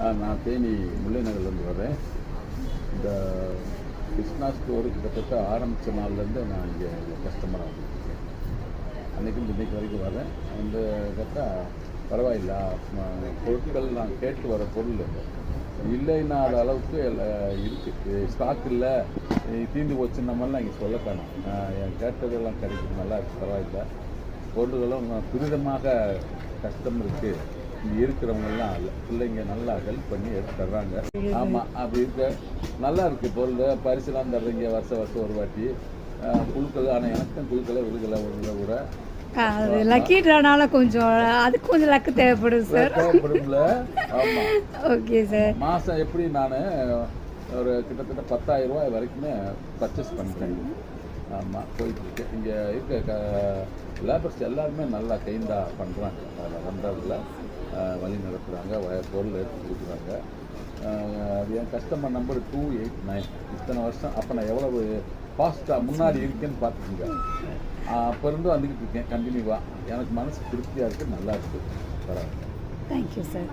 நான் தேனி முல்லை நகர்லேருந்து வரேன். இந்த கிருஷ்ணா ஸ்டோரு கிட்டத்தட்ட ஆரம்பித்த நாள்லேருந்து நான் இங்கே கஸ்டமராக வந்துருக்கேன். அன்றைக்கும் இன்றைக்கு வரைக்கும் வரேன். வந்து கேட்டால் பரவாயில்ல, பொருட்கள் நான் கேட்டு வர பொருள் இல்லைன்னாத அளவுக்கு இருக்குது. ஸ்டாக் இல்லை, தீர்ந்து போச்சுன்ன மாதிரிலாம் இங்கே சொல்ல காணும். என் கேட்டதெல்லாம் கிடைக்கும், நல்லா இருக்குது, பரவாயில்ல. பொருள்களும் துரிதமாக கஸ்டமருக்கு இங்கே இருக்கிறவங்கெல்லாம் பிள்ளைங்க நல்லா ஹெல்ப் பண்ணி எடுத்து தர்றாங்க. ஆமாம், அப்படி இருக்க நல்லா இருக்குது. பொருள் பரிசுலாம் தர்றீங்க வருஷம் ஒரு வாட்டி. குழுக்கள், ஆனால் எனக்கும் குழுக்களை விழுகலை ஒன்று கூட. அது லக்கின்றனால கொஞ்சம் அதுக்கு கொஞ்சம் லக்கு தேவைப்படும் சார். தேவைப்படும்ல. ஆமாம், ஓகே சார். மாதம் எப்படி நான் ஒரு கிட்டத்தட்ட 10,000 ரூபாய் வரைக்குமே பர்ச்சேஸ் பண்ணுறேன். ஆமாம், போயிட்டுருக்கு. இங்கே இருக்க லேபர்ஸ் எல்லாருமே நல்லா கைண்டாக பண்ணுறாங்க. அதில் வந்ததில் வழி நடத்துகிறாங்க, பொருள் எடுத்து கொடுக்குறாங்க. என் கஸ்டமர் நம்பர் 289. இத்தனை வருஷம் அப்போ நான் எவ்வளவு ஃபாஸ்ட்டாக முன்னாடி இருக்கேன்னு பார்த்துக்குங்க. அப்போ இருந்து வந்துக்கிட்டு இருக்கேன் கண்டினியூவாக. எனக்கு மனசு திருப்தியாக இருக்குது, நல்லா இருக்குது, பரவாயில்ல. Thank you sir.